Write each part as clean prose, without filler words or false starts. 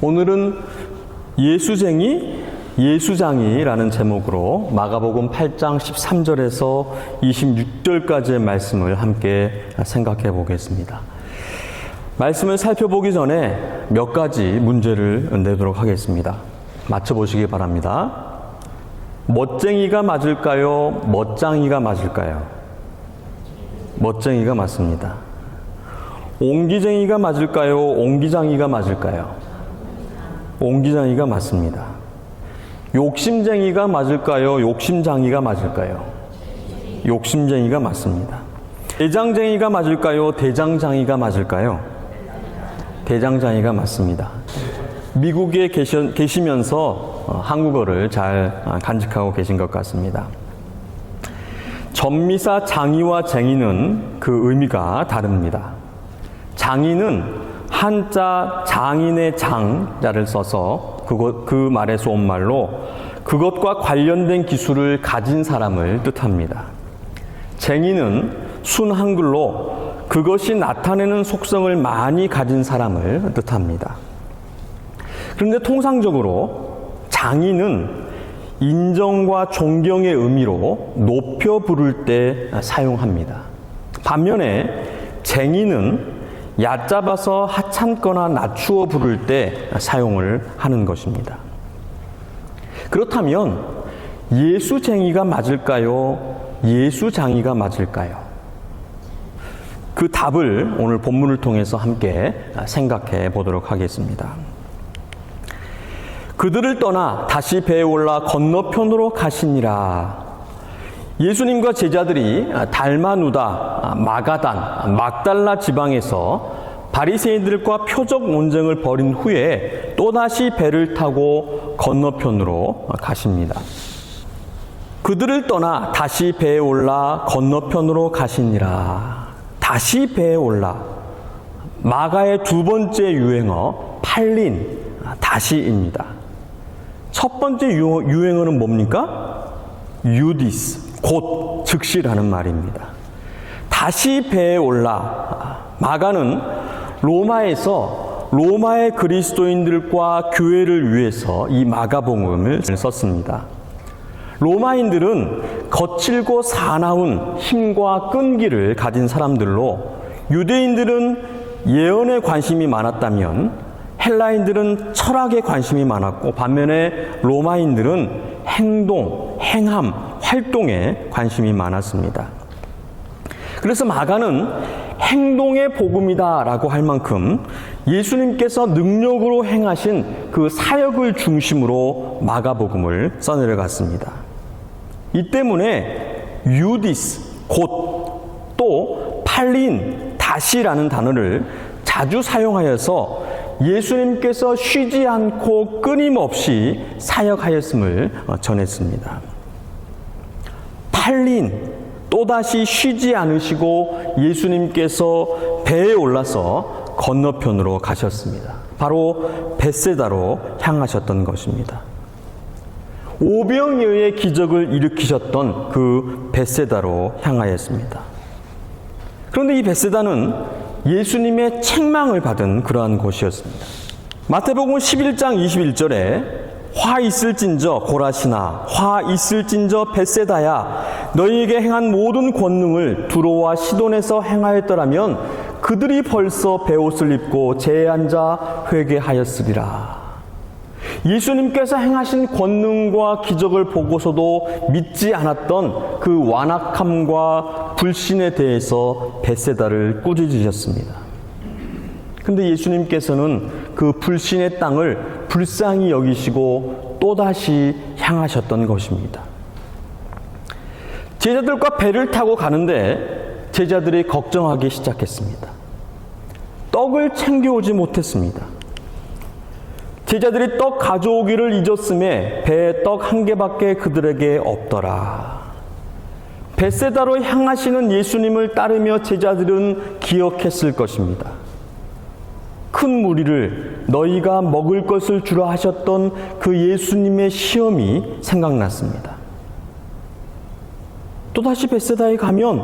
오늘은 예수쟁이, 예수장이라는 제목으로 마가복음 8장 13절에서 26절까지의 말씀을 함께 생각해 보겠습니다. 말씀을 살펴보기 전에 몇 가지 문제를 내도록 하겠습니다. 맞춰보시기 바랍니다. 멋쟁이가 맞을까요? 멋장이가 맞을까요? 멋쟁이가 맞습니다. 옹기쟁이가 맞을까요? 옹기장이가 맞을까요? 옹기장이가 맞습니다. 욕심쟁이가 맞을까요? 욕심장이가 맞을까요? 욕심쟁이가 맞습니다. 대장쟁이가 맞을까요? 대장장이가 맞을까요? 대장장이가 맞습니다. 미국에 계시면서 한국어를 잘 간직하고 계신 것 같습니다. 전미사 장이와 쟁이는 그 의미가 다릅니다. 장이는 한자 장인의 장자를 써서 그 말에서 온 말로 그것과 관련된 기술을 가진 사람을 뜻합니다. 쟁이는 순 한글로 그것이 나타내는 속성을 많이 가진 사람을 뜻합니다. 그런데 통상적으로 장인은 인정과 존경의 의미로 높여 부를 때 사용합니다. 반면에 쟁이는 얕잡아서 하찮거나 낮추어 부를 때 사용을 하는 것입니다. 그렇다면 예수쟁이가 맞을까요? 예수장이가 맞을까요? 그 답을 오늘 본문을 통해서 함께 생각해 보도록 하겠습니다. 그들을 떠나 다시 배에 올라 건너편으로 가시니라. 예수님과 제자들이 달마누다, 마가단, 막달라 지방에서 바리새인들과 표적 논쟁을 벌인 후에 또다시 배를 타고 건너편으로 가십니다. 그들을 떠나 다시 배에 올라 건너편으로 가시니라. 다시 배에 올라. 마가의 두 번째 유행어 팔린, 다시입니다. 첫 번째 유행어는 뭡니까? 유디스, 곧 즉시라는 말입니다. 다시 배에 올라. 마가는 로마에서 로마의 그리스도인들과 교회를 위해서 이 마가복음을 썼습니다. 로마인들은 거칠고 사나운 힘과 끈기를 가진 사람들로 유대인들은 예언에 관심이 많았다면 헬라인들은 철학에 관심이 많았고 반면에 로마인들은 행동, 행함, 활동에 관심이 많았습니다. 그래서 마가는 행동의 복음이다라고 할 만큼 예수님께서 능력으로 행하신 그 사역을 중심으로 마가복음을 써내려갔습니다. 이 때문에 유디스, 곧 또 팔린, 다시라는 단어를 자주 사용하여서 예수님께서 쉬지 않고 끊임없이 사역하였음을 전했습니다. 팔린, 또다시 쉬지 않으시고 예수님께서 배에 올라서 건너편으로 가셨습니다. 바로 벳세다로 향하셨던 것입니다. 오병이어의 기적을 일으키셨던 그 벳세다로 향하였습니다. 그런데 이 벳세다는 예수님의 책망을 받은 그러한 곳이었습니다. 마태복음 11장 21절에 화 있을진저 고라시나 화 있을진저 벳세다야 너희에게 행한 모든 권능을 두로와 시돈에서 행하였더라면 그들이 벌써 베옷을 입고 제에 앉아 회개하였으리라. 예수님께서 행하신 권능과 기적을 보고서도 믿지 않았던 그 완악함과 불신에 대해서 벳세다를 꾸짖으셨습니다. 그런데 예수님께서는 그 불신의 땅을 불쌍히 여기시고 또다시 향하셨던 것입니다. 제자들과 배를 타고 가는데 제자들이 걱정하기 시작했습니다. 떡을 챙겨오지 못했습니다. 제자들이 떡 가져오기를 잊었음에 배에 떡 한 개밖에 그들에게 없더라. 벳세다로 향하시는 예수님을 따르며 제자들은 기억했을 것입니다. 큰 무리를 너희가 먹을 것을 주라 하셨던 그 예수님의 시험이 생각났습니다. 또다시 벳세다에 가면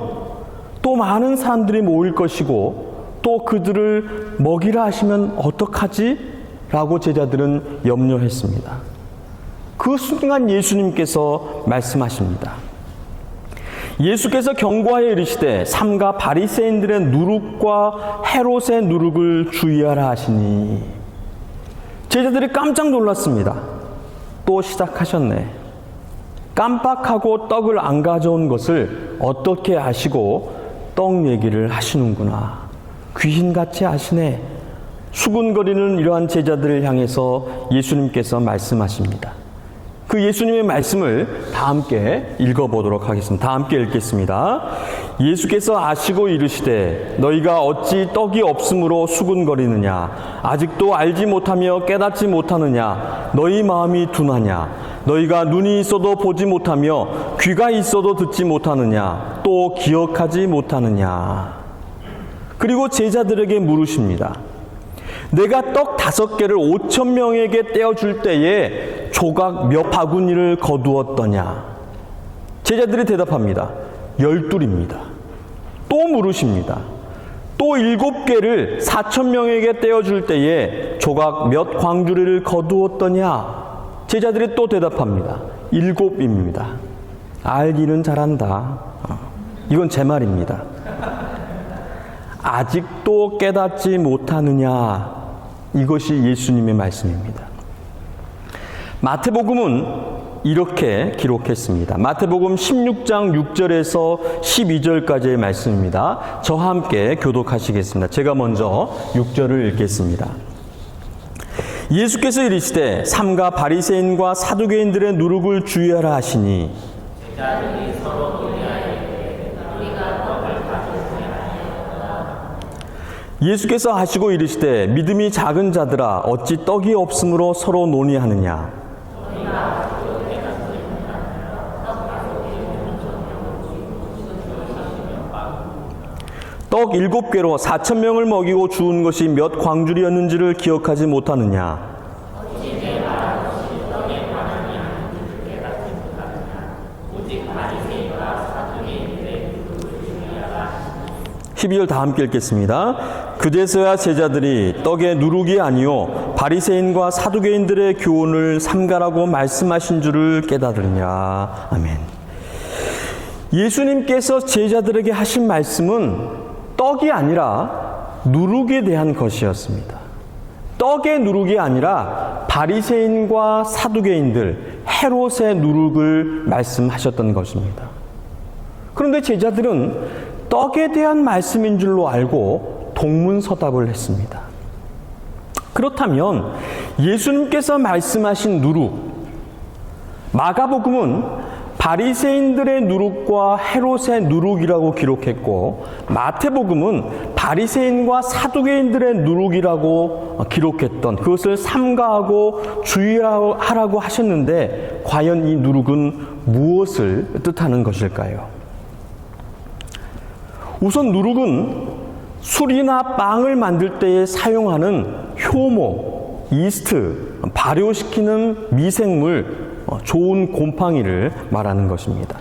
또 많은 사람들이 모일 것이고 또 그들을 먹이라 하시면 어떡하지? 라고 제자들은 염려했습니다. 그 순간 예수님께서 말씀하십니다. 예수께서 경고하여 이르시되 삼가 바리새인들의 누룩과 헤롯의 누룩을 주의하라 하시니. 제자들이 깜짝 놀랐습니다. 또 시작하셨네. 깜빡하고 떡을 안 가져온 것을 어떻게 아시고 떡 얘기를 하시는구나. 귀신같이 아시네. 수군거리는 이러한 제자들을 향해서 예수님께서 말씀하십니다. 그 예수님의 말씀을 다 함께 읽어보도록 하겠습니다. 다 함께 읽겠습니다. 예수께서 아시고 이르시되 너희가 어찌 떡이 없으므로 수군거리느냐. 아직도 알지 못하며 깨닫지 못하느냐. 너희 마음이 둔하냐. 너희가 눈이 있어도 보지 못하며 귀가 있어도 듣지 못하느냐. 또 기억하지 못하느냐. 그리고 제자들에게 물으십니다. 내가 떡 5개를 5,000명에게 떼어줄 때에 조각 몇 바구니를 거두었더냐. 제자들이 대답합니다. 12입니다. 또 물으십니다. 또 7개를 4,000명에게 떼어줄 때에 조각 몇 광주리를 거두었더냐. 제자들이 또 대답합니다. 7입니다. 알기는 잘한다. 이건 제 말입니다. 아직도 깨닫지 못하느냐. 이것이 예수님의 말씀입니다. 마태복음은 이렇게 기록했습니다. 마태복음 16장 6절에서 12절까지의 말씀입니다. 저와 함께 교독하시겠습니다. 제가 먼저 6절을 읽겠습니다. 예수께서 이르시되 삼가 바리새인과 사두개인들의 누룩을 주의하라 하시니 제자들이 서로 논의하이되 우리가 떡을 가져오냐. 예수께서 하시고 이르시되 믿음이 작은 자들아 어찌 떡이 없으므로 서로 논의하느냐. 떡 7개로 4,000명을 먹이고 주운 것이 몇 광주리였는지를 기억하지 못하느냐. 12절 다 함께 읽겠습니다. 그제서야 제자들이 떡의 누룩이 아니요 바리새인과 사두개인들의 교훈을 삼가라고 말씀하신 줄을 깨달으냐. 아멘. 예수님께서 제자들에게 하신 말씀은 떡이 아니라 누룩에 대한 것이었습니다. 떡의 누룩이 아니라 바리새인과 사두개인들, 헤롯의 누룩을 말씀하셨던 것입니다. 그런데 제자들은 떡에 대한 말씀인 줄로 알고 동문서답을 했습니다. 그렇다면 예수님께서 말씀하신 누룩, 마가복음은 바리새인들의 누룩과 헤롯의 누룩이라고 기록했고 마태복음은 바리새인과 사두개인들의 누룩이라고 기록했던 그것을 삼가하고 주의하라고 하셨는데 과연 이 누룩은 무엇을 뜻하는 것일까요? 우선 누룩은 술이나 빵을 만들 때에 사용하는 효모, 이스트, 발효시키는 미생물, 좋은 곰팡이를 말하는 것입니다.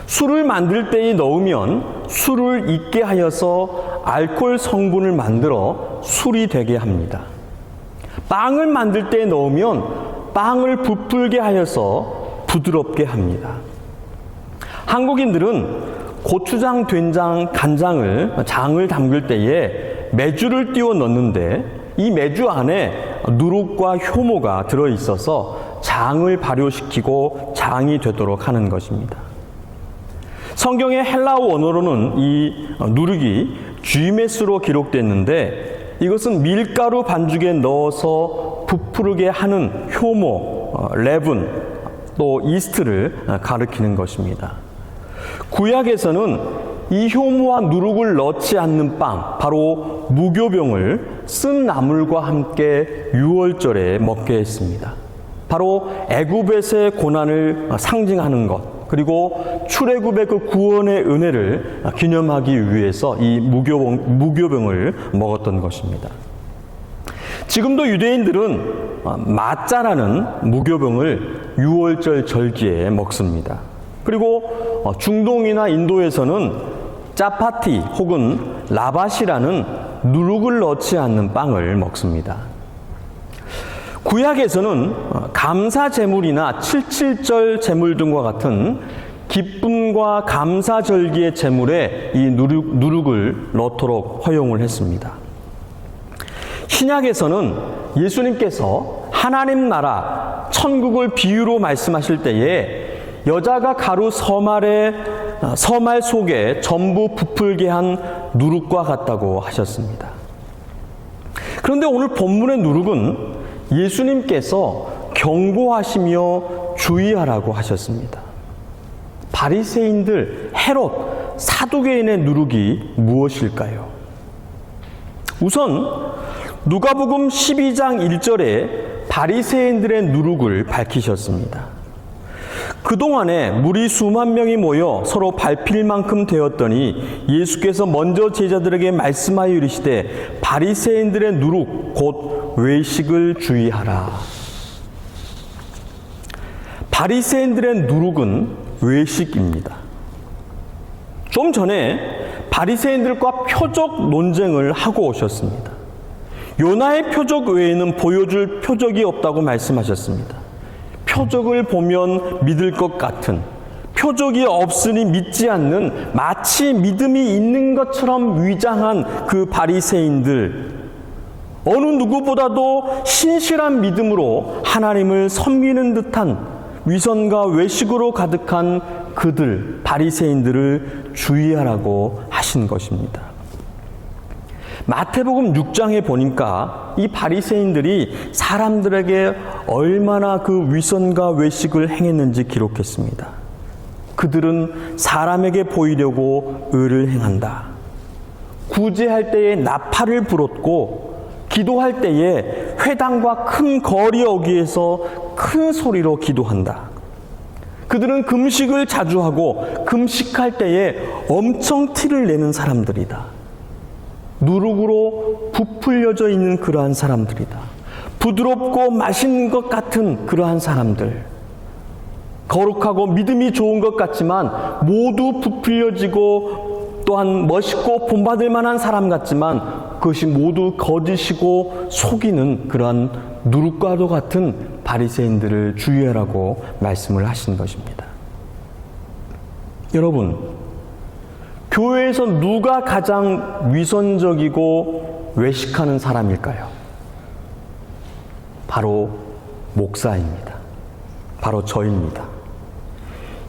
술을 만들 때에 넣으면 술을 잊게 하여서 알코올 성분을 만들어 술이 되게 합니다. 빵을 만들 때에 넣으면 빵을 부풀게 하여서 부드럽게 합니다. 한국인들은 고추장, 된장, 간장을 장을 담글 때에 메주를 띄워 넣는데 이 메주 안에 누룩과 효모가 들어있어서 장을 발효시키고 장이 되도록 하는 것입니다. 성경의 헬라어 원어로는 이 누룩이 쥐메스로 기록됐는데 이것은 밀가루 반죽에 넣어서 부풀게 하는 효모, 레분, 또 이스트를 가리키는 것입니다. 구약에서는 이 효모와 누룩을 넣지 않는 빵, 바로 무교병을 쓴 나물과 함께 유월절에 먹게 했습니다. 바로 애굽에서의 고난을 상징하는 것, 그리고 출애굽의 그 구원의 은혜를 기념하기 위해서 이 무교병을 먹었던 것입니다. 지금도 유대인들은 마짜라는 무교병을 유월절 절기에 먹습니다. 그리고 중동이나 인도에서는 짜파티 혹은 라바시라는 누룩을 넣지 않는 빵을 먹습니다. 구약에서는 감사 제물이나 칠칠절 제물 등과 같은 기쁨과 감사 절기의 제물에 이 누룩을 넣도록 허용을 했습니다. 신약에서는 예수님께서 하나님 나라 천국을 비유로 말씀하실 때에 여자가 가루 서말 속에 전부 부풀게 한 누룩과 같다고 하셨습니다. 그런데 오늘 본문의 누룩은 예수님께서 경고하시며 주의하라고 하셨습니다. 바리새인들, 헤롯, 사두개인의 누룩이 무엇일까요? 우선 누가복음 12장 1절에 바리새인들의 누룩을 밝히셨습니다. 그동안에 무리 수만 명이 모여 서로 밟힐 만큼 되었더니 예수께서 먼저 제자들에게 말씀하여 이르시되 바리새인들의 누룩 곧 외식을 주의하라. 바리새인들의 누룩은 외식입니다. 좀 전에 바리새인들과 표적 논쟁을 하고 오셨습니다. 요나의 표적 외에는 보여줄 표적이 없다고 말씀하셨습니다. 표적을 보면 믿을 것 같은, 표적이 없으니 믿지 않는, 마치 믿음이 있는 것처럼 위장한 그 바리새인들, 어느 누구보다도 신실한 믿음으로 하나님을 섬기는 듯한 위선과 외식으로 가득한 그들, 바리새인들을 주의하라고 하신 것입니다. 마태복음 6장에 보니까 이 바리새인들이 사람들에게 얼마나 그 위선과 외식을 행했는지 기록했습니다. 그들은 사람에게 보이려고 의를 행한다. 구제할 때에 나팔을 불었고 기도할 때에 회당과 큰 거리 어귀에서 큰 소리로 기도한다. 그들은 금식을 자주 하고 금식할 때에 엄청 티를 내는 사람들이다. 누룩으로 부풀려져 있는 그러한 사람들이다. 부드럽고 맛있는 것 같은 그러한 사람들. 거룩하고 믿음이 좋은 것 같지만 모두 부풀려지고 또한 멋있고 본받을 만한 사람 같지만 그것이 모두 거짓이고 속이는 그러한 누룩과도 같은 바리새인들을 주의하라고 말씀을 하신 것입니다. 여러분, 교회에서 누가 가장 위선적이고 외식하는 사람일까요? 바로 목사입니다. 바로 저입니다.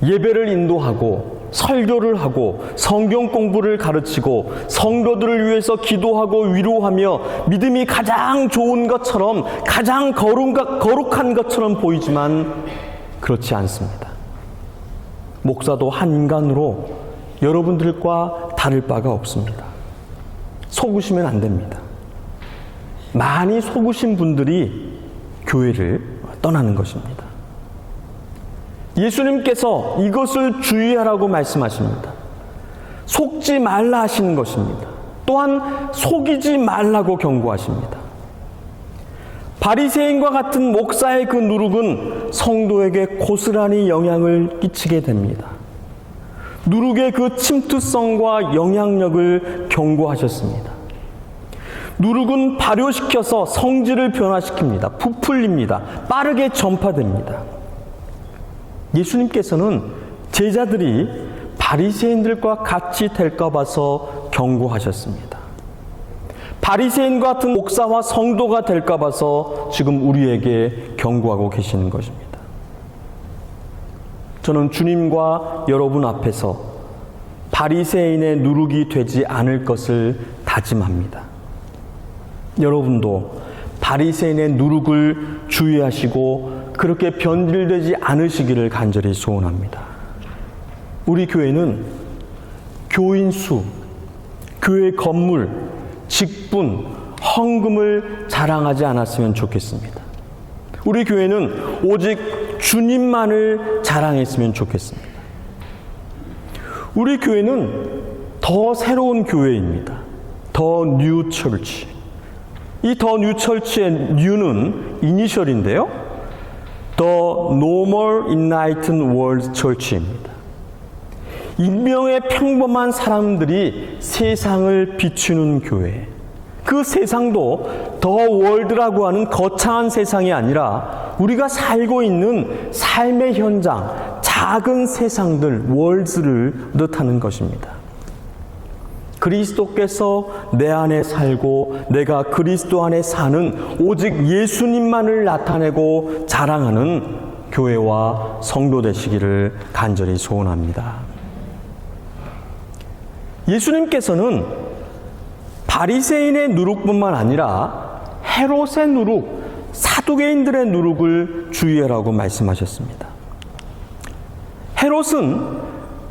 예배를 인도하고 설교를 하고 성경 공부를 가르치고 성도들을 위해서 기도하고 위로하며 믿음이 가장 좋은 것처럼 가장 거룩한 것처럼 보이지만 그렇지 않습니다. 목사도 한 인간으로 여러분들과 다를 바가 없습니다. 속으시면 안 됩니다. 많이 속으신 분들이 교회를 떠나는 것입니다. 예수님께서 이것을 주의하라고 말씀하십니다. 속지 말라 하시는 것입니다. 또한 속이지 말라고 경고하십니다. 바리새인과 같은 목사의 그 누룩은 성도에게 고스란히 영향을 끼치게 됩니다. 누룩의 그 침투성과 영향력을 경고하셨습니다. 누룩은 발효시켜서 성질을 변화시킵니다. 부풀립니다. 빠르게 전파됩니다. 예수님께서는 제자들이 바리새인들과 같이 될까 봐서 경고하셨습니다. 바리새인과 같은 목사와 성도가 될까 봐서 지금 우리에게 경고하고 계시는 것입니다. 저는 주님과 여러분 앞에서 바리새인의 누룩이 되지 않을 것을 다짐합니다. 여러분도 바리새인의 누룩을 주의하시고 그렇게 변질되지 않으시기를 간절히 소원합니다. 우리 교회는 교인 수, 교회 건물, 직분, 헌금을 자랑하지 않았으면 좋겠습니다. 우리 교회는 오직 주님만을 자랑했으면 좋겠습니다. 우리 교회는 더 새로운 교회입니다. 더 뉴 철치. 이 더 뉴 철치의 뉴는 이니셜인데요. The No More Enlightened World Church입니다. 익명의 평범한 사람들이 세상을 비추는 교회. 그 세상도 더 월드라고 하는 거창한 세상이 아니라 우리가 살고 있는 삶의 현장, 작은 세상들, 월드를 뜻하는 것입니다. 그리스도께서 내 안에 살고 내가 그리스도 안에 사는 오직 예수님만을 나타내고 자랑하는 교회와 성도 되시기를 간절히 소원합니다. 예수님께서는 바리새인의 누룩뿐만 아니라 헤롯의 누룩, 사두개인들의 누룩을 주의하라고 말씀하셨습니다. 헤롯은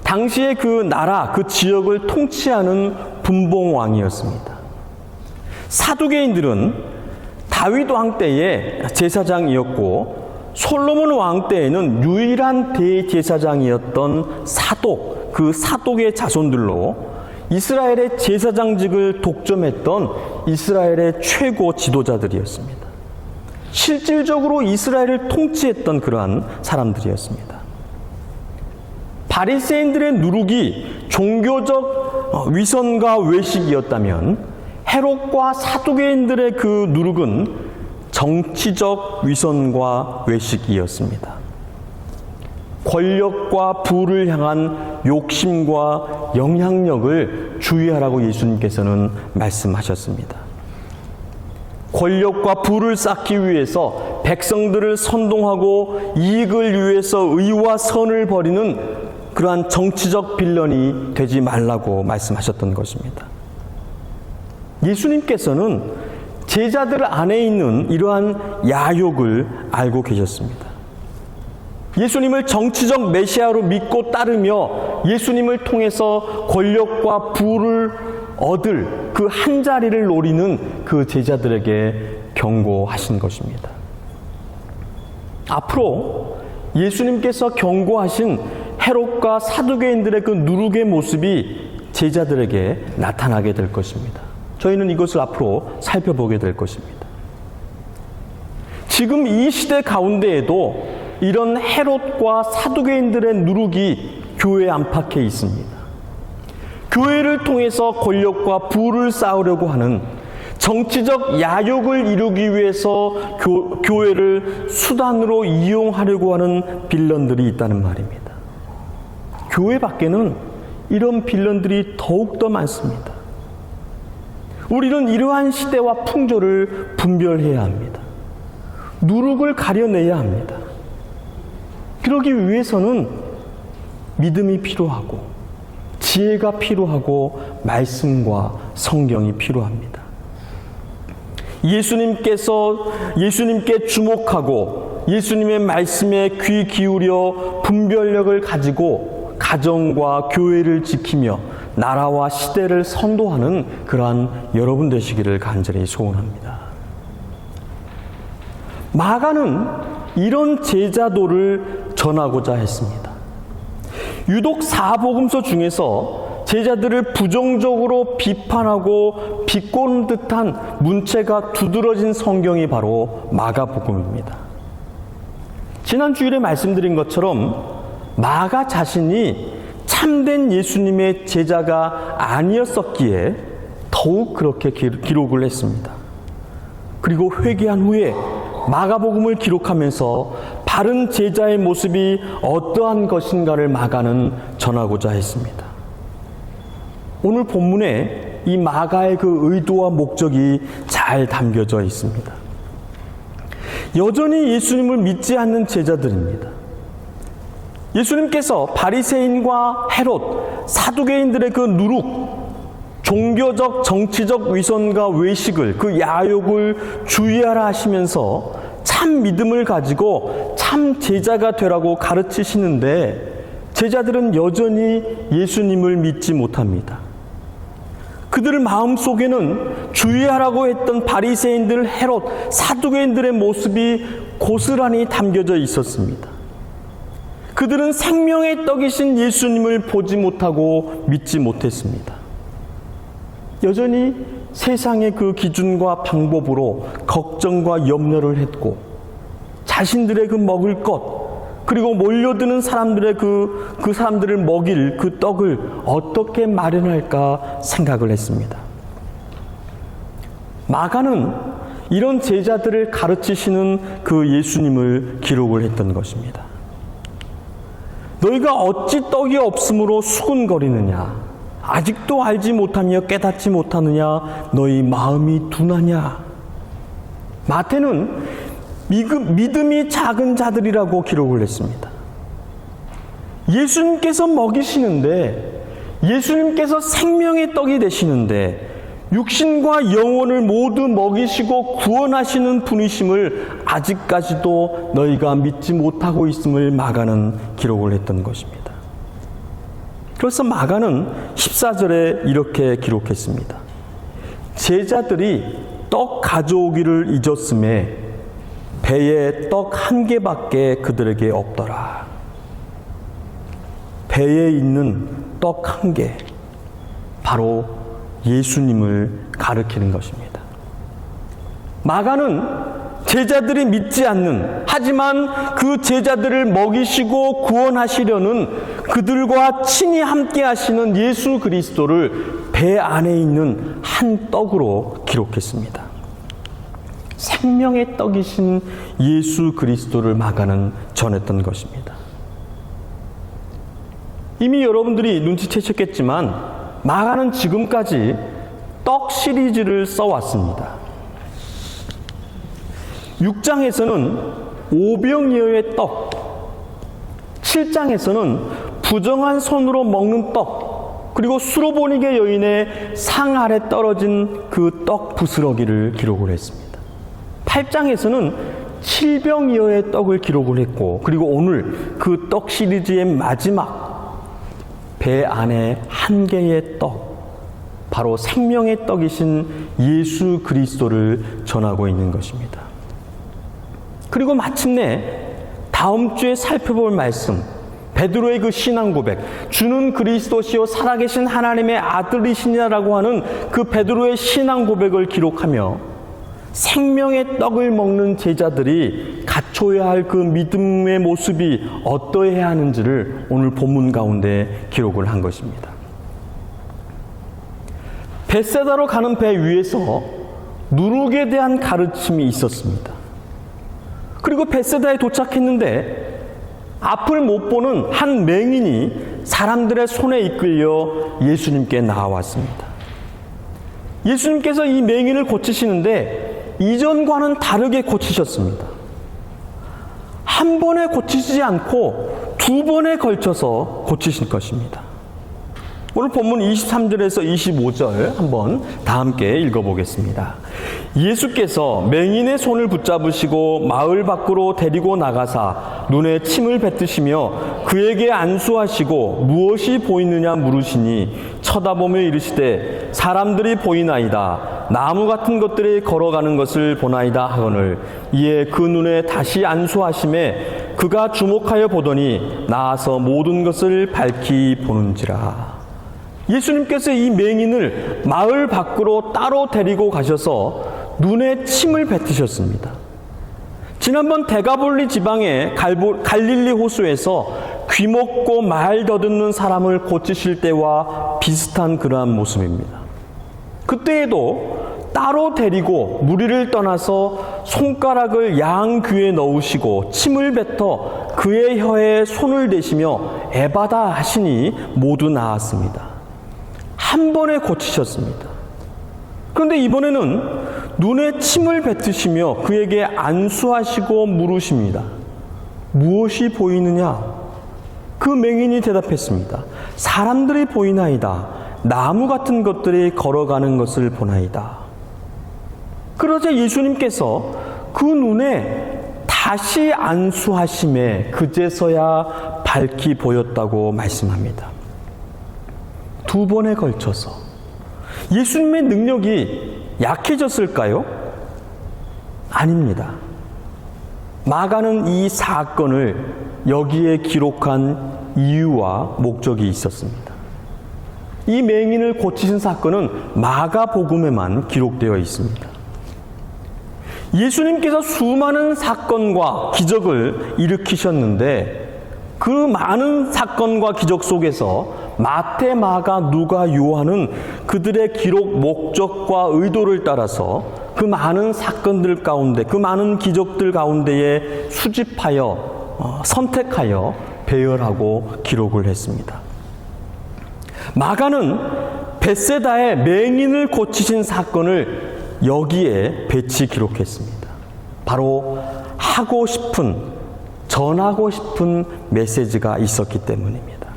당시의 그 나라, 그 지역을 통치하는 분봉왕이었습니다. 사두개인들은 다윗 왕 때의 제사장이었고 솔로몬 왕 때에는 유일한 대제사장이었던 사독, 그 사독의 자손들로 이스라엘의 제사장직을 독점했던 이스라엘의 최고 지도자들이었습니다. 실질적으로 이스라엘을 통치했던 그러한 사람들이었습니다. 바리새인들의 누룩이 종교적 위선과 외식이었다면 헤롯과 사두개인들의 그 누룩은 정치적 위선과 외식이었습니다. 권력과 부를 향한 욕심과 영향력을 주의하라고 예수님께서는 말씀하셨습니다. 권력과 부를 쌓기 위해서 백성들을 선동하고 이익을 위해서 의와 선을 벌이는 그러한 정치적 빌런이 되지 말라고 말씀하셨던 것입니다. 예수님께서는 제자들 안에 있는 이러한 야욕을 알고 계셨습니다. 예수님을 정치적 메시아로 믿고 따르며 예수님을 통해서 권력과 부를 얻을 그 한 자리를 노리는 그 제자들에게 경고하신 것입니다. 앞으로 예수님께서 경고하신 헤롯과 사두개인들의 그 누룩의 모습이 제자들에게 나타나게 될 것입니다. 저희는 이것을 앞으로 살펴보게 될 것입니다. 지금 이 시대 가운데에도 이런 헤롯과 사두개인들의 누룩이 교회에 안팎에 있습니다. 교회를 통해서 권력과 부를 쌓으려고 하는 정치적 야욕을 이루기 위해서 교회를 수단으로 이용하려고 하는 빌런들이 있다는 말입니다. 교회 밖에는 이런 빌런들이 더욱더 많습니다. 우리는 이러한 시대와 풍조를 분별해야 합니다. 누룩을 가려내야 합니다. 그러기 위해서는 믿음이 필요하고 지혜가 필요하고 말씀과 성경이 필요합니다. 예수님께 주목하고 예수님의 말씀에 귀 기울여 분별력을 가지고 가정과 교회를 지키며 나라와 시대를 선도하는 그러한 여러분 되시기를 간절히 소원합니다. 마가는 이런 제자도를 전하고자 했습니다. 유독 사복음서 중에서 제자들을 부정적으로 비판하고 비꼬는 듯한 문체가 두드러진 성경이 바로 마가복음입니다. 지난 주일에 말씀드린 것처럼 마가 자신이 참된 예수님의 제자가 아니었었기에 더욱 그렇게 기록을 했습니다. 그리고 회개한 후에 마가복음을 기록하면서 바른 제자의 모습이 어떠한 것인가를 마가는 전하고자 했습니다. 오늘 본문에 이 마가의 그 의도와 목적이 잘 담겨져 있습니다. 여전히 예수님을 믿지 않는 제자들입니다. 예수님께서 바리새인과 헤롯, 사두개인들의 그 누룩, 종교적, 정치적 위선과 외식을, 그 야욕을 주의하라 하시면서 참 믿음을 가지고 참 제자가 되라고 가르치시는데 제자들은 여전히 예수님을 믿지 못합니다. 그들 마음속에는 주의하라고 했던 바리새인들, 헤롯, 사두개인들의 모습이 고스란히 담겨져 있었습니다. 그들은 생명의 떡이신 예수님을 보지 못하고 믿지 못했습니다. 여전히 세상의 그 기준과 방법으로 걱정과 염려를 했고 자신들의 그 먹을 것 그리고 몰려드는 사람들의 그 사람들을 먹일 그 떡을 어떻게 마련할까 생각을 했습니다. 마가는 이런 제자들을 가르치시는 그 예수님을 기록을 했던 것입니다. 너희가 어찌 떡이 없으므로 수군거리느냐? 아직도 알지 못하며 깨닫지 못하느냐? 너희 마음이 둔하냐? 마태는 믿음이 작은 자들이라고 기록을 했습니다. 예수님께서 먹이시는데, 예수님께서 생명의 떡이 되시는데, 육신과 영혼을 모두 먹이시고 구원하시는 분이심을 아직까지도 너희가 믿지 못하고 있음을 마가는 기록을 했던 것입니다. 그래서 마가는 14절에 이렇게 기록했습니다. 제자들이 떡 가져오기를 잊었음에 배에 떡 한 개밖에 그들에게 없더라. 배에 있는 떡 한 개, 바로 예수님을 가리키는 것입니다. 마가는 제자들이 믿지 않는, 하지만 그 제자들을 먹이시고 구원하시려는 그들과 친히 함께 하시는 예수 그리스도를 배 안에 있는 한 떡으로 기록했습니다. 생명의 떡이신 예수 그리스도를 마가는 전했던 것입니다. 이미 여러분들이 눈치채셨겠지만 마가는 지금까지 떡 시리즈를 써왔습니다. 6장에서는 오병이어의 떡, 7장에서는 부정한 손으로 먹는 떡, 그리고 수로보니게 여인의 상 아래 떨어진 그 떡 부스러기를 기록을 했습니다. 8장에서는 칠병이어의 떡을 기록을 했고, 그리고 오늘 그 떡 시리즈의 마지막 배 안에 한 개의 떡, 바로 생명의 떡이신 예수 그리스도를 전하고 있는 것입니다. 그리고 마침내 다음 주에 살펴볼 말씀, 베드로의 그 신앙 고백, 주는 그리스도시요 살아계신 하나님의 아들이시냐라고 하는 그 베드로의 신앙 고백을 기록하며 생명의 떡을 먹는 제자들이 갖춰야 할 그 믿음의 모습이 어떠해야 하는지를 오늘 본문 가운데 기록을 한 것입니다. 벳세다로 가는 배 위에서 누룩에 대한 가르침이 있었습니다. 그리고 벳세다에 도착했는데 앞을 못 보는 한 맹인이 사람들의 손에 이끌려 예수님께 나아왔습니다. 예수님께서 이 맹인을 고치시는데 이전과는 다르게 고치셨습니다. 한 번에 고치시지 않고 두 번에 걸쳐서 고치실 것입니다. 오늘 본문 23절에서 25절 한번 다 함께 읽어보겠습니다. 예수께서 맹인의 손을 붙잡으시고 마을 밖으로 데리고 나가사 눈에 침을 뱉으시며 그에게 안수하시고 무엇이 보이느냐 물으시니 쳐다보며 이르시되 사람들이 보이나이다. 나무 같은 것들이 걸어가는 것을 보나이다 하거늘 이에 그 눈에 다시 안수하심에 그가 주목하여 보더니 나아서 모든 것을 밝히 보는지라. 예수님께서 이 맹인을 마을 밖으로 따로 데리고 가셔서 눈에 침을 뱉으셨습니다. 지난번 데가볼리 지방의 갈릴리 호수에서 귀먹고 말 더듬는 사람을 고치실 때와 비슷한 그러한 모습입니다. 그때에도 따로 데리고 무리를 떠나서 손가락을 양 귀에 넣으시고 침을 뱉어 그의 혀에 손을 대시며 에바다 하시니 모두 나았습니다. 한 번에 고치셨습니다. 그런데 이번에는 눈에 침을 뱉으시며 그에게 안수하시고 물으십니다. 무엇이 보이느냐? 그 맹인이 대답했습니다. 사람들이 보이나이다. 나무 같은 것들이 걸어가는 것을 보나이다. 그러자 예수님께서 그 눈에 다시 안수하심에 그제서야 밝히 보였다고 말씀합니다. 두 번에 걸쳐서 예수님의 능력이 약해졌을까요? 아닙니다. 마가는 이 사건을 여기에 기록한 이유와 목적이 있었습니다. 이 맹인을 고치신 사건은 마가복음에만 기록되어 있습니다. 예수님께서 수많은 사건과 기적을 일으키셨는데 그 많은 사건과 기적 속에서 마태, 마가, 누가, 요한은 그들의 기록 목적과 의도를 따라서 그 많은 사건들 가운데, 그 많은 기적들 가운데에 수집하여 선택하여 배열하고 기록을 했습니다. 마가는 벳세다의 맹인을 고치신 사건을 여기에 배치 기록했습니다. 바로 전하고 싶은 메시지가 있었기 때문입니다.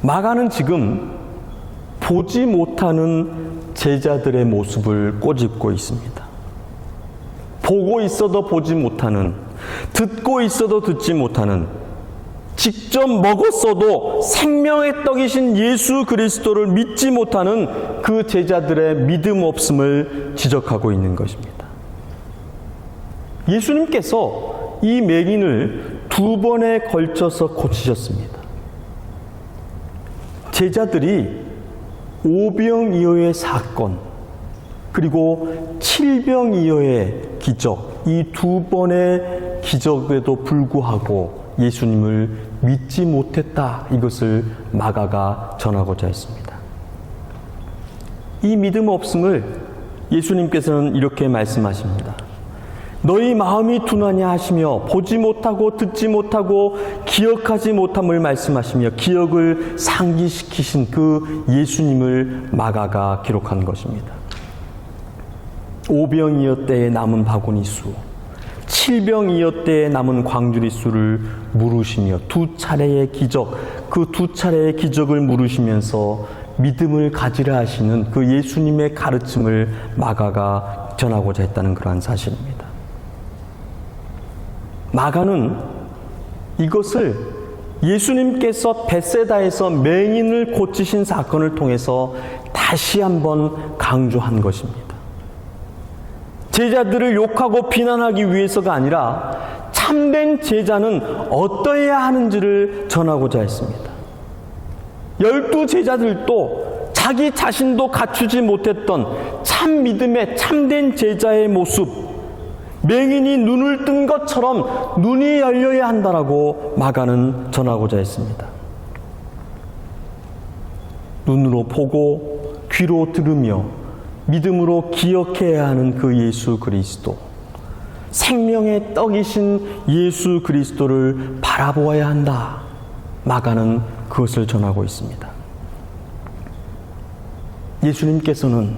마가는 지금 보지 못하는 제자들의 모습을 꼬집고 있습니다. 보고 있어도 보지 못하는, 듣고 있어도 듣지 못하는, 직접 먹었어도 생명의 떡이신 예수 그리스도를 믿지 못하는 그 제자들의 믿음 없음을 지적하고 있는 것입니다. 예수님께서 이 맹인을 2번에 걸쳐서 고치셨습니다. 제자들이 오병이어의 사건, 그리고 칠병이어의 기적, 이 2번의 기적에도 불구하고 예수님을 믿지 못했다, 이것을 마가가 전하고자 했습니다. 이 믿음 없음을 예수님께서는 이렇게 말씀하십니다. 너희 마음이 둔하냐 하시며 보지 못하고 듣지 못하고 기억하지 못함을 말씀하시며 기억을 상기시키신 그 예수님을 마가가 기록한 것입니다. 오병이어 때에 남은 바구니 수, 칠병이어 때에 남은 광주리 수를 물으시며 2차례의 기적, 그 2차례의 기적을 물으시면서 믿음을 가지라 하시는 그 예수님의 가르침을 마가가 전하고자 했다는 그러한 사실입니다. 마가는 이것을 예수님께서 벳세다에서 맹인을 고치신 사건을 통해서 다시 한번 강조한 것입니다. 제자들을 욕하고 비난하기 위해서가 아니라 참된 제자는 어떠해야 하는지를 전하고자 했습니다. 12제자들도 자기 자신도 갖추지 못했던 참 믿음의 참된 제자의 모습, 맹인이 눈을 뜬 것처럼 눈이 열려야 한다라고 마가는 전하고자 했습니다. 눈으로 보고 귀로 들으며 믿음으로 기억해야 하는 그 예수 그리스도, 생명의 떡이신 예수 그리스도를 바라보아야 한다. 마가는 그것을 전하고 있습니다. 예수님께서는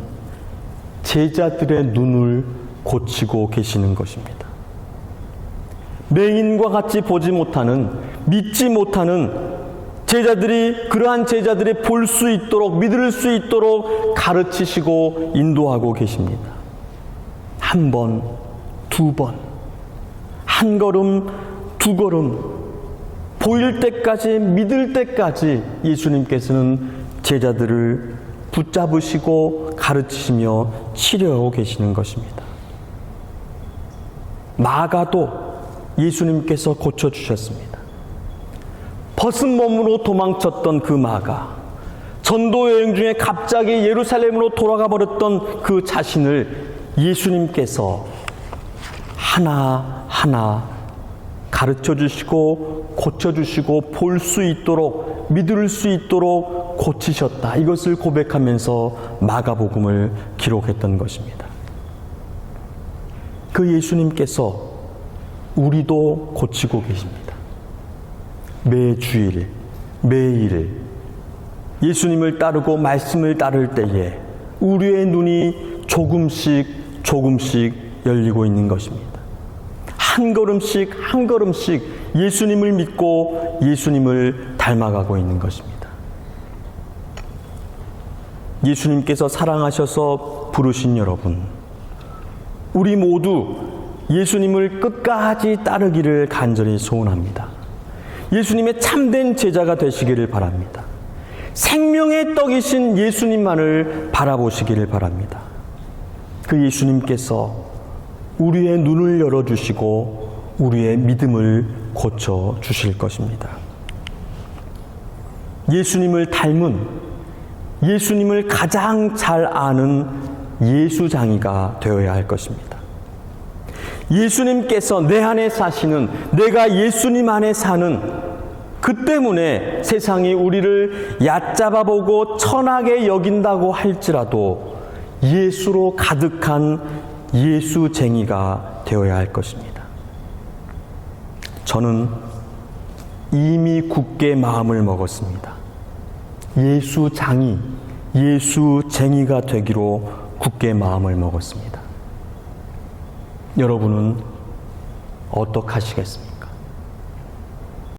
제자들의 눈을 고치고 계시는 것입니다. 맹인과 같이 보지 못하는, 믿지 못하는 제자들이, 그러한 제자들이 볼 수 있도록, 믿을 수 있도록 가르치시고 인도하고 계십니다. 1번, 2번, 1걸음, 2걸음, 보일 때까지, 믿을 때까지 예수님께서는 제자들을 붙잡으시고 가르치시며 치료하고 계시는 것입니다. 마가도 예수님께서 고쳐주셨습니다. 벗은 몸으로 도망쳤던 그 마가, 전도 여행 중에 갑자기 예루살렘으로 돌아가 버렸던 그 자신을 예수님께서 하나하나 가르쳐 주시고 고쳐주시고 볼 수 있도록, 믿을 수 있도록 고치셨다. 이것을 고백하면서 마가복음을 기록했던 것입니다. 그 예수님께서 우리도 고치고 계십니다. 매주일, 매일 예수님을 따르고 말씀을 따를 때에 우리의 눈이 조금씩 열리고 있는 것입니다. 한 걸음씩 한 걸음씩 예수님을 믿고 예수님을 닮아가고 있는 것입니다. 예수님께서 사랑하셔서 부르신 여러분, 우리 모두 예수님을 끝까지 따르기를 간절히 소원합니다. 예수님의 참된 제자가 되시기를 바랍니다. 생명의 떡이신 예수님만을 바라보시기를 바랍니다. 그 예수님께서 우리의 눈을 열어주시고 우리의 믿음을 고쳐주실 것입니다. 예수님을 닮은, 예수님을 가장 잘 아는 예수장이가 되어야 할 것입니다. 예수님께서 내 안에 사시는, 내가 예수님 안에 사는, 그 때문에 세상이 우리를 얕잡아보고 천하게 여긴다고 할지라도 예수로 가득한 예수쟁이가 되어야 할 것입니다. 저는 이미 굳게 마음을 먹었습니다. 예수장이, 예수쟁이가 되기로 굳게 마음을 먹었습니다. 여러분은 어떡하시겠습니까?